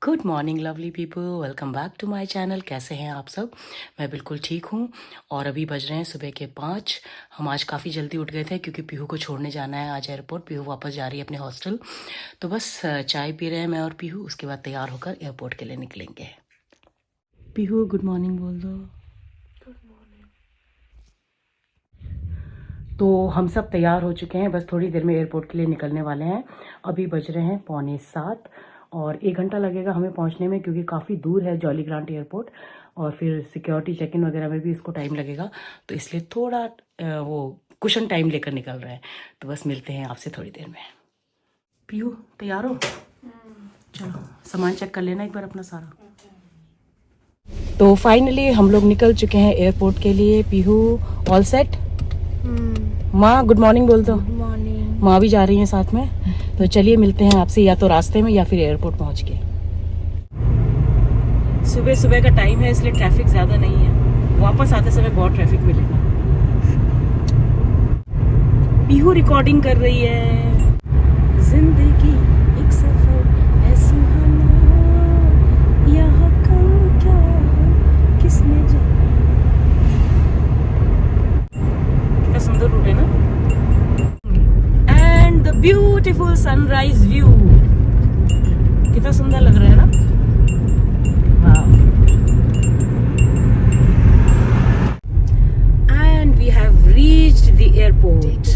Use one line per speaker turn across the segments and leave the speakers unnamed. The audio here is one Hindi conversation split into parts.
Good morning lovely people, welcome back to my channel. कैसे हैं आप सब? मैं बिल्कुल ठीक हूँ। और अभी बज रहे हैं सुबह के 5। हम आज काफ़ी जल्दी उठ गए थे क्योंकि पीहू को छोड़ने जाना है आज एयरपोर्ट। पीहू वापस जा रही है अपने हॉस्टल। तो बस चाय पी रहे हैं मैं और पीहू, उसके बाद तैयार होकर एयरपोर्ट के लिए निकलेंगे। पीहू गुड मॉर्निंग बोल दो। तो हम सब तैयार हो चुके हैं, बस थोड़ी देर में एयरपोर्ट के लिए निकलने वाले हैं। अभी बज रहे हैं 6:45 और 1 घंटा लगेगा हमें पहुंचने में क्योंकि काफ़ी दूर है जॉली ग्रांट एयरपोर्ट। और फिर सिक्योरिटी चेक इन वगैरह में भी इसको टाइम लगेगा, तो इसलिए थोड़ा वो कुशन टाइम लेकर निकल रहे हैं। तो बस मिलते हैं आपसे थोड़ी देर में। पीहू तैयार हो? चलो सामान चेक कर लेना एक बार अपना सारा। तो फाइनली हम लोग निकल चुके हैं एयरपोर्ट के लिए। Pihu all set? माँ गुड मॉर्निंग बोल दो।
Good morning.
माँ भी जा रही हैं साथ में। तो चलिए मिलते हैं आपसे या तो रास्ते में या फिर एयरपोर्ट पहुंच के। सुबह सुबह का टाइम है इसलिए ट्रैफिक ज़्यादा नहीं है। वापस आते समय बहुत ट्रैफिक मिलेगा। पीहू रिकॉर्डिंग कर रही है। जिंदगी एक सफर है सुहाना, यहाँ कल क्या हो किसने जाना। कितना सुंदर रूट है ना। And the beautiful sunrise view, कितना सुंदर लग रहा है ना। वाह। And we have reached the airport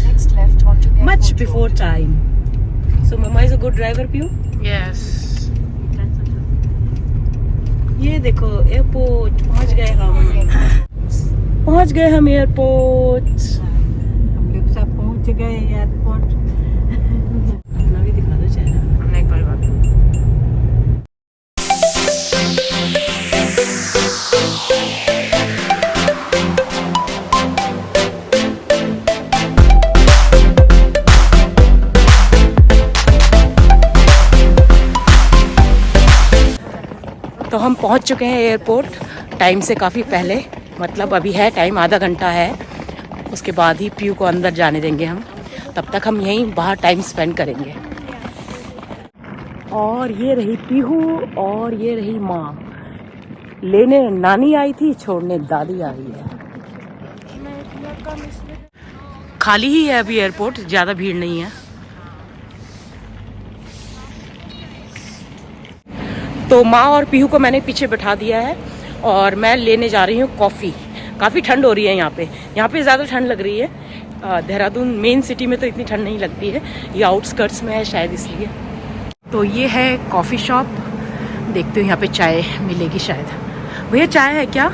much before time. So Mama is a good driver, Piyu?
Yes.
ये देखो एयरपोर्ट पहुंच गए हम एयरपोर्ट।
हम लोग सब पहुंच गए एयरपोर्ट।
अपना भी दिखा दो चेहरा।
नहीं कोई बात नहीं।
तो हम पहुंच चुके हैं एयरपोर्ट टाइम से काफ़ी पहले। मतलब अभी है टाइम, आधा घंटा है। उसके बाद ही पीयू को अंदर जाने देंगे हम। तब तक हम यहीं बाहर टाइम स्पेंड करेंगे। और ये रही पीहू और ये रही माँ। लेने नानी आई थी, छोड़ने दादी आ रही है। खाली ही है अभी एयरपोर्ट, ज़्यादा भीड़ नहीं है। तो माँ और पीहू को मैंने पीछे बैठा दिया है और मैं लेने जा रही हूँ कॉफ़ी। काफ़ी ठंड हो रही है यहाँ पे ज़्यादा ठंड लग रही है। देहरादून मेन सिटी में तो इतनी ठंड नहीं लगती है, ये आउटस्कर्ट्स में है शायद इसलिए। तो ये है कॉफ़ी शॉप, देखते हो यहाँ पे चाय मिलेगी शायद। भैया चाय है क्या?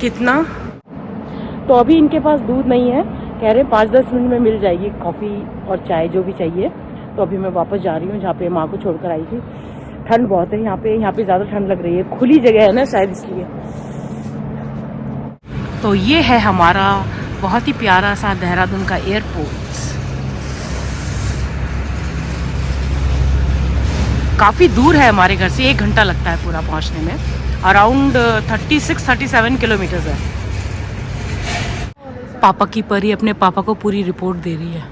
कितना? तो अभी इनके पास दूध नहीं है, कह रहे 5-10 मिनट में मिल जाएगी कॉफ़ी और चाय जो भी चाहिए। तो अभी मैं वापस जा रही हूँ जहाँ पे माँ को छोड़कर आई थी। ठंड बहुत है यहाँ पे ज़्यादा ठंड लग रही है, खुली जगह है ना शायद इसलिए। तो ये है हमारा बहुत ही प्यारा सा देहरादून का एयरपोर्ट। काफ़ी दूर है हमारे घर से, 1 घंटा लगता है पूरा पहुँचने में। अराउंड 36-37 किलोमीटर्स है। पापा की परी अपने पापा को पूरी रिपोर्ट दे रही है।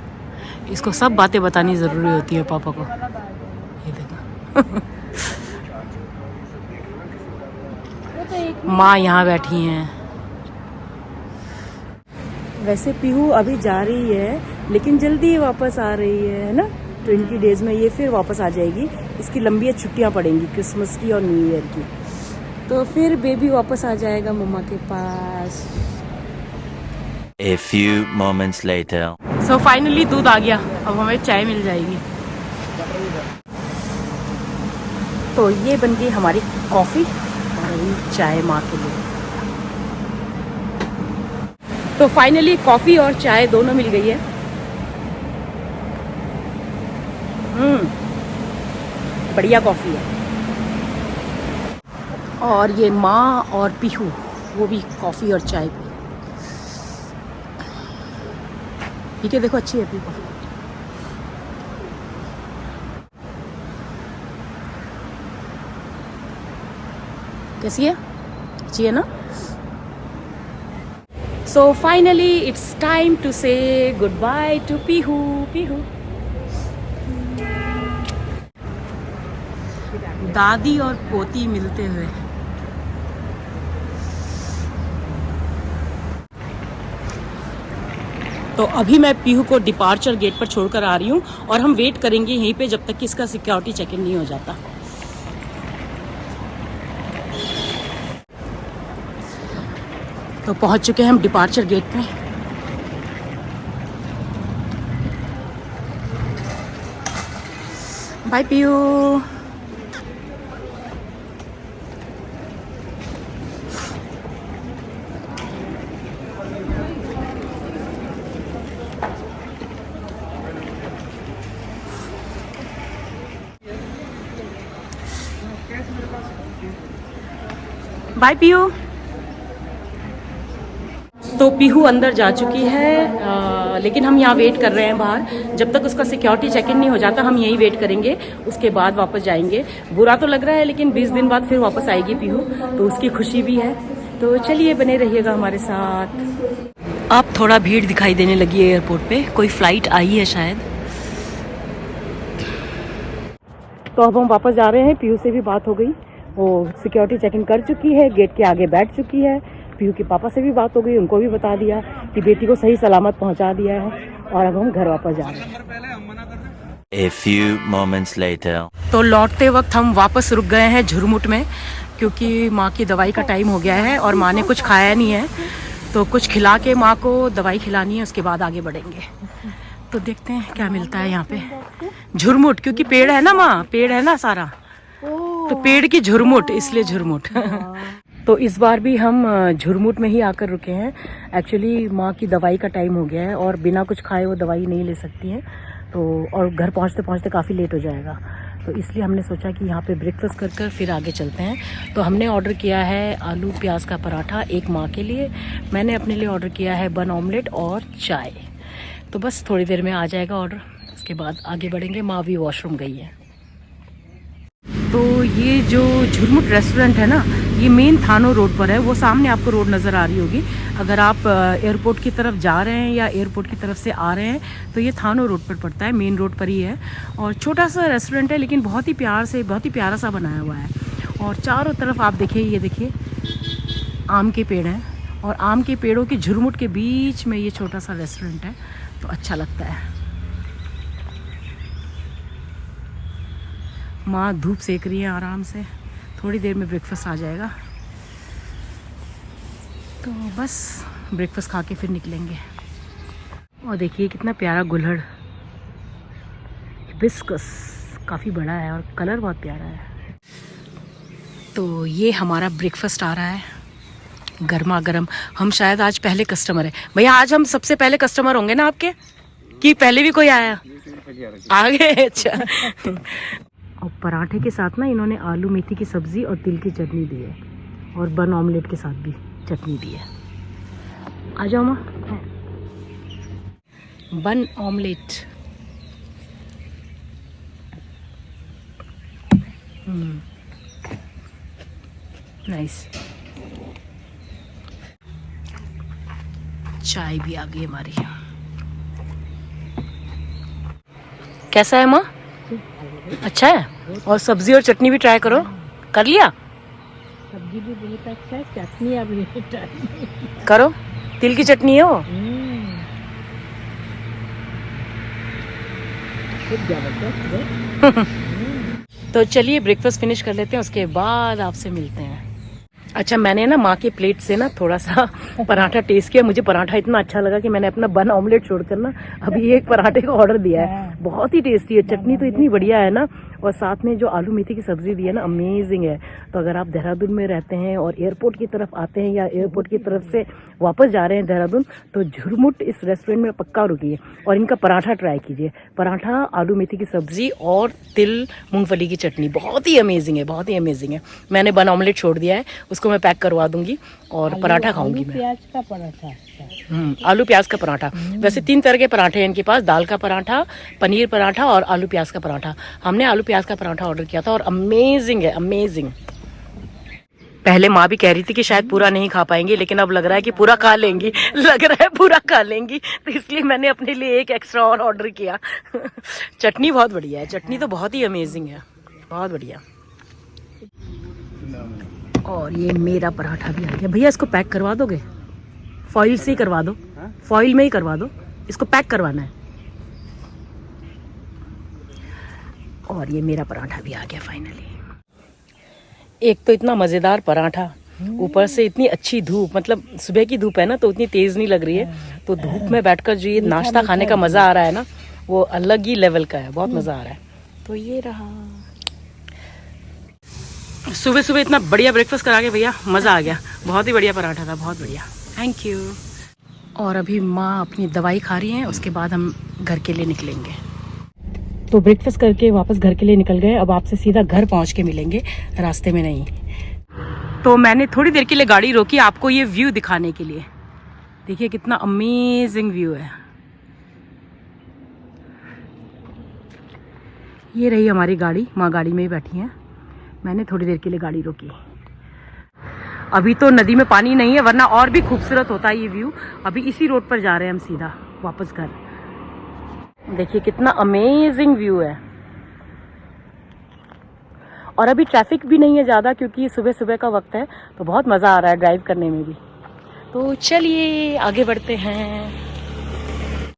इसको सब बातें बतानी ज़रूरी होती है पापा को। ये देखो माँ यहाँ बैठी हैं। वैसे पीहू अभी जा रही है लेकिन जल्दी वापस आ रही है ना। 20 डेज़ में ये फिर वापस आ जाएगी। इसकी लंबी छुट्टियाँ पड़ेंगी क्रिसमस की और न्यू ईयर की, तो फिर बेबी वापस आ जाएगा मम्मा के पास।
A few moments later.
So finally दूध आ गया, अब हमें चाय मिल जाएगी। तो ये बन गई हमारी कॉफ़ी और अभी चाय माँ के लिए। तो फाइनली कॉफ़ी और चाय दोनों मिल गई है। बढ़िया कॉफ़ी है। और ये माँ और पीहू वो भी कॉफ़ी और चाय पी। ठीक है, देखो अच्छी है पी कॉफ़ी। कैसी है? अच्छी है ना। So finally it's time to say goodbye to Pihu. दादी और पोती मिलते हुए। तो अभी मैं पीहू को डिपार्चर गेट पर छोड़कर आ रही हूँ और हम वेट करेंगे यहीं पे जब तक कि इसका सिक्योरिटी चेक इन नहीं हो जाता। तो पहुंच चुके हैं हम डिपार्चर गेट पे। बाय पीहू। बाय पीहू। तो पीहू अंदर जा चुकी है, लेकिन हम यहाँ वेट कर रहे हैं बाहर। जब तक उसका सिक्योरिटी चेक इन नहीं हो जाता हम यहीं वेट करेंगे, उसके बाद वापस जाएंगे। बुरा तो लग रहा है लेकिन 20 दिन बाद फिर वापस आएगी पीहू, तो उसकी खुशी भी है। तो चलिए बने रहिएगा हमारे साथ। अब थोड़ा भीड़ दिखाई देने लगी है एयरपोर्ट पे, कोई फ्लाइट आई है शायद। तो अब हम वापस जा रहे हैं। पीहू से भी बात हो गई, वो सिक्योरिटी चेक इन कर चुकी है, गेट के आगे बैठ चुकी है। पीहू के पापा से भी बात हो गई, उनको भी बता दिया कि बेटी को सही सलामत पहुंचा दिया है और अब हम घर वापस जा रहे हैं।
A few moments later.
तो लौटते वक्त हम वापस रुक गए हैं झुरमुट में, क्योंकि माँ की दवाई का टाइम हो गया है और माँ ने कुछ खाया नहीं है, तो कुछ खिला के माँ को दवाई खिलानी है, उसके बाद आगे बढ़ेंगे। तो देखते हैं क्या मिलता है यहाँ पे। झुरमुट, क्योंकि पेड़ है ना माँ, पेड़ है ना सारा, तो पेड़ की झुरमुट, इसलिए झुरमुट। तो इस बार भी हम झुरमुट में ही आकर रुके हैं। एक्चुअली माँ की दवाई का टाइम हो गया है और बिना कुछ खाए वो दवाई नहीं ले सकती हैं, तो और घर पहुँचते पहुँचते काफ़ी लेट हो जाएगा, तो इसलिए हमने सोचा कि यहाँ पे ब्रेकफास्ट कर कर फिर आगे चलते हैं। तो हमने ऑर्डर किया है आलू प्याज का पराठा, एक माँ के लिए, मैंने अपने लिए ऑर्डर किया है बन ऑमलेट और चाय। तो बस थोड़ी देर में आ जाएगा ऑर्डर, उसके बाद आगे बढ़ेंगे। माँ भी वॉशरूम गई है। तो ये जो झुरमुट रेस्टोरेंट है ना, ये मेन थानो रोड पर है, वो सामने आपको रोड नज़र आ रही होगी। अगर आप एयरपोर्ट की तरफ जा रहे हैं या एयरपोर्ट की तरफ से आ रहे हैं तो ये थानो रोड पर पड़ता है, मेन रोड पर ही है। और छोटा सा रेस्टोरेंट है लेकिन बहुत ही प्यार से, बहुत ही प्यारा सा बनाया हुआ है। और चारों तरफ आप देखिए, ये देखिए आम के पेड़ हैं और आम के पेड़ों के झुरमुट के बीच में ये छोटा सा रेस्टोरेंट है, तो अच्छा लगता है। माँ धूप सेक रही है आराम से, थोड़ी देर में ब्रेकफास्ट आ जाएगा। तो बस ब्रेकफास्ट खा के फिर निकलेंगे। और देखिए कितना प्यारा गुलहड़, हिबिस्कस, काफ़ी बड़ा है और कलर बहुत प्यारा है। तो ये हमारा ब्रेकफास्ट आ रहा है, गर्मा गर्म। हम शायद आज पहले कस्टमर है भैया, आज हम सबसे पहले कस्टमर होंगे ना आपके, कि पहले भी कोई आया? आगे अच्छा। और पराठे के साथ ना इन्होंने आलू मेथी की सब्ज़ी और तिल की चटनी दी है, और बन ऑमलेट के साथ भी चटनी दी है। आ जाओ माँ। बन ऑमलेट, नाइस। चाय भी आ गई हमारी। कैसा है माँ? अच्छा है। और सब्जी और चटनी भी ट्राई करो, कर लिया?
सब्जी भी बहुत अच्छा है, चटनी अभी
करो, तिल की चटनी है वो। तो चलिए ब्रेकफास्ट फिनिश कर लेते हैं, उसके बाद आपसे मिलते हैं। अच्छा, मैंने ना माँ के प्लेट से ना थोड़ा सा पराठा टेस्ट किया। मुझे पराठा इतना अच्छा लगा कि मैंने अपना बन ऑमलेट छोड़कर ना अभी एक पराठे का ऑर्डर दिया है। बहुत ही टेस्टी है, चटनी तो इतनी बढ़िया है ना, और साथ में जो आलू मेथी की सब्जी दी है ना, अमेजिंग है। तो अगर आप देहरादून में रहते हैं और एयरपोर्ट की तरफ आते हैं या एयरपोर्ट की तरफ से वापस जा रहे हैं देहरादून, तो झुरमुट इस रेस्टोरेंट में पक्का रुकिए और इनका पराठा ट्राई कीजिए। पराठा, आलू मेथी की सब्जी और तिल मूंगफली की चटनी बहुत ही अमेजिंग है, बहुत ही अमेजिंग है। मैंने बन ऑमलेट छोड़ दिया है, उसको मैं पैक करवा दूंगी और पराठा खाऊंगी मैं।
प्याज का पराठा,
आलू प्याज का पराठा। वैसे 3 तरह के पराठे हैं इनके पास, दाल का पराठा, पनीर पराठा और आलू प्याज का पराठा। हमने आलू प्याज का पराठा ऑर्डर किया था और अमेजिंग है, अमेजिंग। पहले माँ भी कह रही थी कि शायद पूरा नहीं खा पाएंगी, लेकिन अब लग रहा है कि पूरा खा लेंगी, लग रहा है पूरा खा लेंगी, तो इसलिए मैंने अपने लिए एक एक्स्ट्रा और ऑर्डर किया। चटनी बहुत बढ़िया है, चटनी तो बहुत ही अमेजिंग है, बहुत बढ़िया। और ये मेरा पराठा भी आ गया। भैया इसको पैक करवा दोगे? फॉइल से ही करवा दो, फॉइल में ही करवा दो, इसको पैक करवाना है। और ये मेरा पराठा भी आ गया फाइनली। एक तो इतना मज़ेदार पराठा, ऊपर से इतनी अच्छी धूप, मतलब सुबह की धूप है ना तो उतनी तेज़ नहीं लग रही है, तो धूप में बैठकर जो ये नाश्ता खाने का मज़ा आ रहा है ना वो अलग ही लेवल का है, बहुत मज़ा आ रहा है। तो ये रहा, सुबह सुबह इतना बढ़िया ब्रेकफास्ट करा के भैया मज़ा आ गया। बहुत ही बढ़िया पराठा था, बहुत बढ़िया, थैंक यू। और अभी माँ अपनी दवाई खा रही हैं, उसके बाद हम घर के लिए निकलेंगे। तो ब्रेकफास्ट करके वापस घर के लिए निकल गए। अब आपसे सीधा घर पहुँच के मिलेंगे, रास्ते में नहीं। तो मैंने थोड़ी देर के लिए गाड़ी रोकी आपको ये व्यू दिखाने के लिए। देखिए कितना अमेजिंग व्यू है। ये रही हमारी गाड़ी, माँ गाड़ी में ही बैठी हैं। मैंने थोड़ी देर के लिए गाड़ी रोकी। अभी तो नदी में पानी नहीं है, वरना और भी खूबसूरत होता है ये व्यू। अभी इसी रोड पर जा रहे हैं हम सीधा वापस घर। देखिए कितना अमेजिंग व्यू है। और अभी ट्रैफिक भी नहीं है ज़्यादा, क्योंकि सुबह सुबह का वक्त है, तो बहुत मज़ा आ रहा है ड्राइव करने में भी। तो चलिए आगे बढ़ते हैं।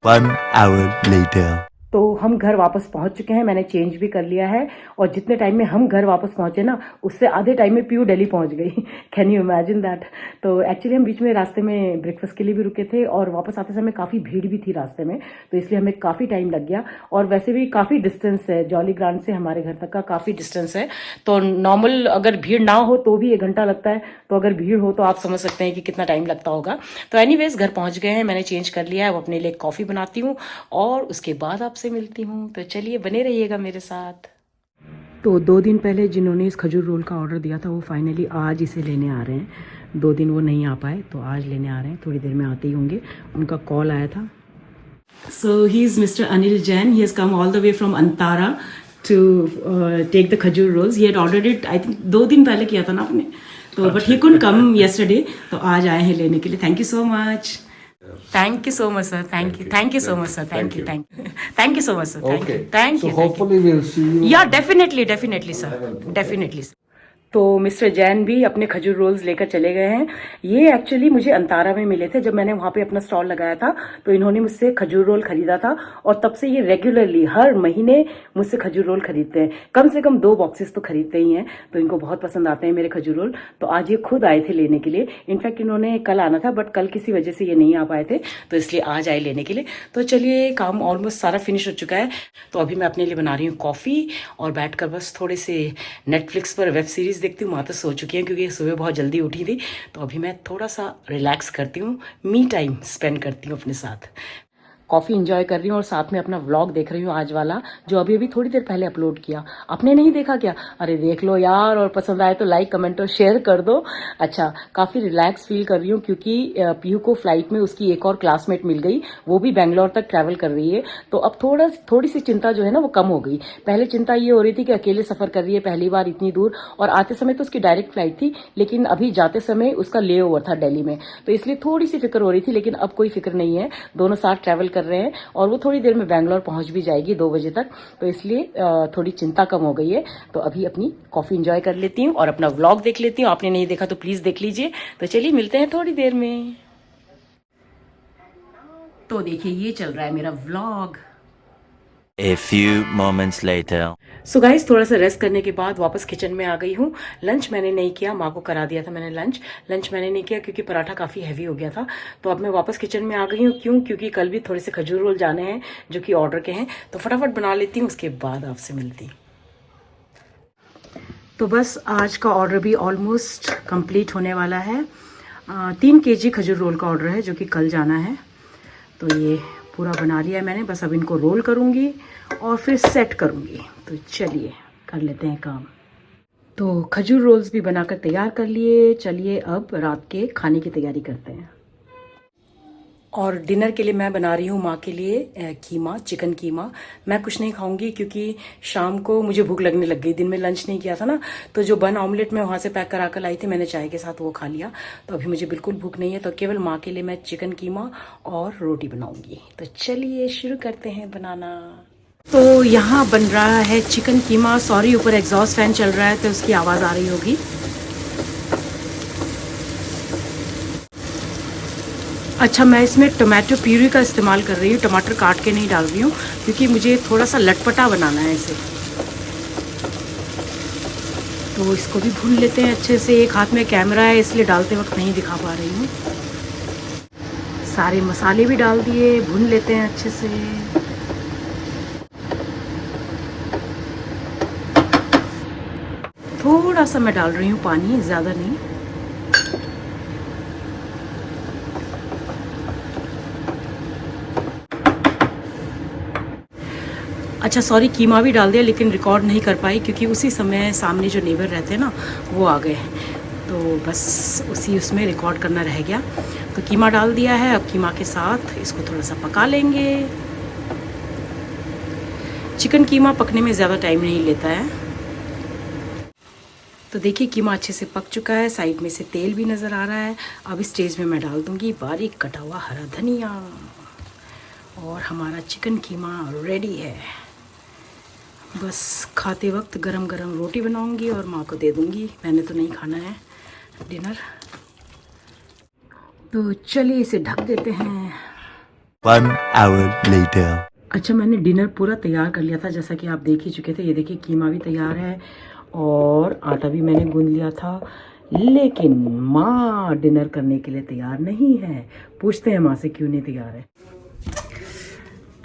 1 hour later.
तो हम घर वापस पहुंच चुके हैं, मैंने चेंज भी कर लिया है। और जितने टाइम में हम घर वापस पहुंचे ना, उससे आधे टाइम में पीयू दिल्ली पहुंच गई। Can you imagine that. तो एक्चुअली हम बीच में रास्ते में ब्रेकफास्ट के लिए भी रुके थे, और वापस आते समय काफ़ी भीड़ भी थी रास्ते में, तो इसलिए हमें काफ़ी टाइम लग गया। और वैसे भी काफ़ी डिस्टेंस है, जॉली ग्रांट से हमारे घर तक का काफ़ी डिस्टेंस है। तो नॉर्मल अगर भीड़ ना हो तो भी 1 घंटा लगता है, तो अगर भीड़ हो तो आप समझ सकते हैं कि कितना टाइम लगता होगा। तो एनीवेज घर पहुँच गए हैं, मैंने चेंज कर लिया है। अब अपने लिए कॉफ़ी बनाती हूँ और उसके बाद आपसे मिलती हूँ। तो चलिए बने रहिएगा मेरे साथ। तो 2 दिन पहले जिन्होंने इस खजूर रोल का ऑर्डर दिया था, वो फाइनली आज इसे लेने आ रहे हैं। 2 दिन वो नहीं आ पाए, तो आज लेने आ रहे हैं। थोड़ी देर में आते ही होंगे, उनका कॉल आया था। So he is mister Anil Jain. He has come all the way from Antara to take the khajur rolls. He had ordered it, I think 2 दिन पहले किया था ना आपने, तो but he couldn't come yesterday, तो आज आए हैं लेने के लिए। Thank you so much. Thank you so much, sir. Thank you so much, sir. Thank you so much, sir. Thank you.
Hopefully we'll see you.
Yeah, definitely, sir. Definitely. तो मिस्टर जैन भी अपने खजूर रोल्स लेकर चले गए हैं। ये एक्चुअली मुझे अंतारा में मिले थे, जब मैंने वहाँ पे अपना स्टॉल लगाया था, तो इन्होंने मुझसे खजूर रोल खरीदा था, और तब से ये रेगुलरली हर महीने मुझसे खजूर रोल खरीदते हैं। कम से कम 2 बॉक्सेस तो खरीदते ही हैं, तो इनको बहुत पसंद आते हैं मेरे खजूर रोल। तो आज ये खुद आए थे लेने के लिए। इनफैक्ट इन्होंने कल आना था, बट कल किसी वजह से ये नहीं आ पाए थे, तो इसलिए आज आए लेने के लिए। तो चलिए काम ऑलमोस्ट सारा फिनिश हो चुका है। तो अभी मैं अपने लिए बना रही हूँ कॉफ़ी, और बैठकर बस थोड़े से नेटफ्लिक्स पर वेब सीरीज़ देखती हूँ। माँ तो सो चुकी हैं, क्योंकि सुबह बहुत जल्दी उठी थी। तो अभी मैं थोड़ा सा रिलैक्स करती हूँ, मी टाइम स्पेंड करती हूँ अपने साथ। कॉफ़ी इंजॉय कर रही हूँ और साथ में अपना व्लॉग देख रही हूँ आज वाला, जो अभी थोड़ी देर पहले अपलोड किया। आपने नहीं देखा क्या? अरे देख लो यार, और पसंद आए तो लाइक कमेंट और शेयर कर दो। अच्छा, काफ़ी रिलैक्स फील कर रही हूँ, क्योंकि पीयू को फ्लाइट में उसकी एक और क्लासमेट मिल गई, वो भी बेंगलोर तक ट्रैवल कर रही है। तो अब थोड़ी सी चिंता जो है ना वो कम हो गई। पहले चिंता ये हो रही थी कि अकेले सफ़र कर रही है पहली बार इतनी दूर, और आते समय तो उसकी डायरेक्ट फ्लाइट थी, लेकिन अभी जाते समय उसका ले ओवर था दिल्ली में, तो इसलिए थोड़ी सी फिक्र हो रही थी। लेकिन अब कोई फिक्र नहीं है, दोनों साथ ट्रैवल कर रहे हैं, और वो थोड़ी देर में बेंगलोर पहुंच भी जाएगी 2 बजे तक, तो इसलिए थोड़ी चिंता कम हो गई है। तो अभी अपनी कॉफ़ी एंजॉय कर लेती हूँ और अपना व्लॉग देख लेती हूँ। आपने नहीं देखा तो प्लीज़ देख लीजिए। तो चलिए मिलते हैं थोड़ी देर में। तो देखिए ये चल रहा है मेरा vlog.
A few moments later.
So guys, थोड़ा सा रेस्ट करने के बाद वापस किचन में आ गई हूँ। लंच मैंने नहीं किया, माँ को करा दिया था मैंने लंच मैंने नहीं किया, क्योंकि पराठा काफ़ी हैवी हो गया था। तो अब मैं वापस किचन में आ गई हूँ। क्यों? क्योंकि कल भी थोड़े से खजूर रोल जाने हैं, जो कि ऑर्डर के हैं, तो फटाफट बना लेती हूँ, उसके बाद आपसे मिलती। तो बस आज का ऑर्डर भी ऑलमोस्ट कंप्लीट होने वाला है। 3 kg खजूर रोल का ऑर्डर है, जो कि कल जाना है। तो ये पूरा बना लिया है मैंने, बस अब इनको रोल करूँगी और फिर सेट करूँगी। तो चलिए कर लेते हैं काम। तो खजूर रोल्स भी बनाकर तैयार कर लिए। चलिए अब रात के खाने की तैयारी करते हैं। और डिनर के लिए मैं बना रही हूँ माँ के लिए कीमा, चिकन कीमा। मैं कुछ नहीं खाऊंगी, क्योंकि शाम को मुझे भूख लगने लग गई। दिन में लंच नहीं किया था ना, तो जो बन ऑमलेट मैं वहाँ से पैक करा कर लाई थी, मैंने चाय के साथ वो खा लिया। तो अभी मुझे बिल्कुल भूख नहीं है, तो केवल माँ के लिए मैं चिकन कीमा और रोटी बनाऊंगी। तो चलिए शुरू करते हैं बनाना। तो यहाँ बन रहा है चिकन कीमा। सॉरी, ऊपर एग्जॉस्ट फैन चल रहा है तो उसकी आवाज़ आ रही होगी। अच्छा, मैं इसमें टोमेटो प्यूरी का इस्तेमाल कर रही हूँ, टमाटर काट के नहीं डाल रही हूँ क्योंकि मुझे थोड़ा सा लटपटा बनाना है इसे। तो इसको भी भून लेते हैं अच्छे से। एक हाथ में कैमरा है इसलिए डालते वक्त नहीं दिखा पा रही हूँ। सारे मसाले भी डाल दिए, भून लेते हैं अच्छे से। थोड़ा सा मैं डाल रही हूँ पानी, ज़्यादा नहीं। अच्छा सॉरी, कीमा भी डाल दिया लेकिन रिकॉर्ड नहीं कर पाई क्योंकि उसी समय सामने जो नेबर रहते हैं ना वो आ गए, तो बस उसमें रिकॉर्ड करना रह गया। तो कीमा डाल दिया है। अब कीमा के साथ इसको थोड़ा सा पका लेंगे। चिकन कीमा पकने में ज़्यादा टाइम नहीं लेता है। तो देखिए कीमा अच्छे से पक चुका है, साइड में से तेल भी नज़र आ रहा है। अब इस स्टेज में मैं डाल दूँगी बारीक कटा हुआ हरा धनिया और हमारा चिकन कीमा रेडी है। बस खाते वक्त गरम गरम रोटी बनाऊंगी और माँ को दे दूंगी। मैंने तो नहीं खाना है डिनर। तो चलिए इसे ढक देते हैं।
1 hour later.
अच्छा, मैंने डिनर पूरा तैयार कर लिया था जैसा कि आप देख ही चुके थे। ये देखिए कीमा भी तैयार है और आटा भी मैंने गूंद लिया था, लेकिन माँ डिनर करने के लिए तैयार नहीं है। पूछते हैं माँ से क्यों नहीं तैयार है।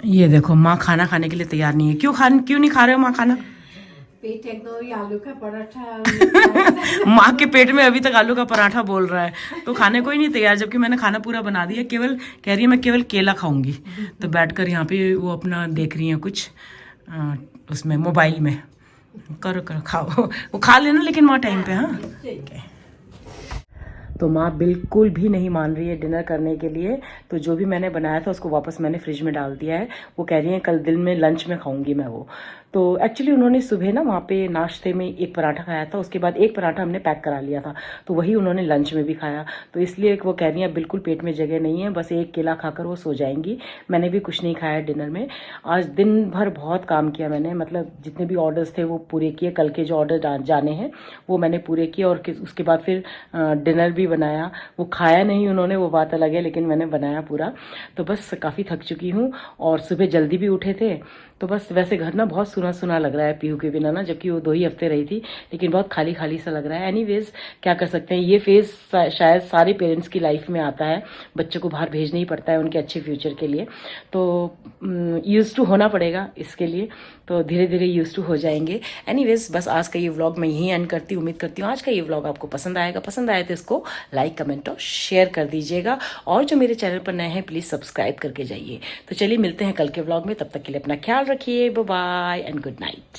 ये देखो माँ खाना खाने के लिए तैयार नहीं है। क्यों नहीं खा रहे हो माँ खाना?
पेट एकदम आलू का पराठा।
माँ के पेट में अभी तक आलू का पराठा बोल रहा है, तो खाने को ही नहीं तैयार, जबकि मैंने खाना पूरा बना दिया। केवल कह रही है मैं केवल केला खाऊंगी। तो बैठकर यहाँ पे वो अपना देख रही हैं कुछ उसमें मोबाइल में। करो करो खाओ, वो खा लेना लेकिन माँ टाइम पे। हाँ, तो माँ बिल्कुल भी नहीं मान रही है डिनर करने के लिए। तो जो भी मैंने बनाया था उसको वापस मैंने फ्रिज में डाल दिया है। वो कह रही है कल दिन में लंच में खाऊंगी मैं वो। तो एक्चुअली उन्होंने सुबह ना वहाँ पे नाश्ते में एक पराठा खाया था, उसके बाद एक पराठा हमने पैक करा लिया था, तो वही उन्होंने लंच में भी खाया। तो इसलिए वो कह रही है बिल्कुल पेट में जगह नहीं है, बस एक केला खाकर वो सो जाएंगी। मैंने भी कुछ नहीं खाया डिनर में। आज दिन भर बहुत काम किया मैंने, मतलब जितने भी ऑर्डर्स थे वो पूरे किए। कल के जो ऑर्डर जाने हैं वो मैंने पूरे किए और उसके बाद फिर डिनर भी बनाया। वो खाया नहीं उन्होंने, वो बात अलग है, लेकिन मैंने बनाया पूरा। तो बस काफ़ी थक चुकी हूँ और सुबह जल्दी भी उठे थे। तो बस वैसे घर ना बहुत सुना सुना लग रहा है पीहू के बिना ना, जबकि वो 2 ही हफ्ते रही थी, लेकिन बहुत खाली खाली सा लग रहा है। एनीवेज क्या कर सकते हैं, ये फेज शायद सारे पेरेंट्स की लाइफ में आता है। बच्चों को बाहर भेजना ही पड़ता है उनके अच्छे फ्यूचर के लिए, तो यूज टू होना पड़ेगा इसके लिए। तो धीरे धीरे यूज टू हो जाएंगे। एनीवेज बस आज का ये व्लॉग मैं यहीं एंड करती हूँ। उम्मीद करती हूँ आज का ये व्लॉग आपको पसंद आएगा। पसंद आए तो इसको लाइक कमेंट और शेयर कर दीजिएगा, और जो मेरे चैनल पर नए हैं प्लीज़ सब्सक्राइब करके जाइए। तो चलिए मिलते हैं कल के व्लॉग में, तब तक के लिए अपना ख्याल रखिए। Bye bye and good night.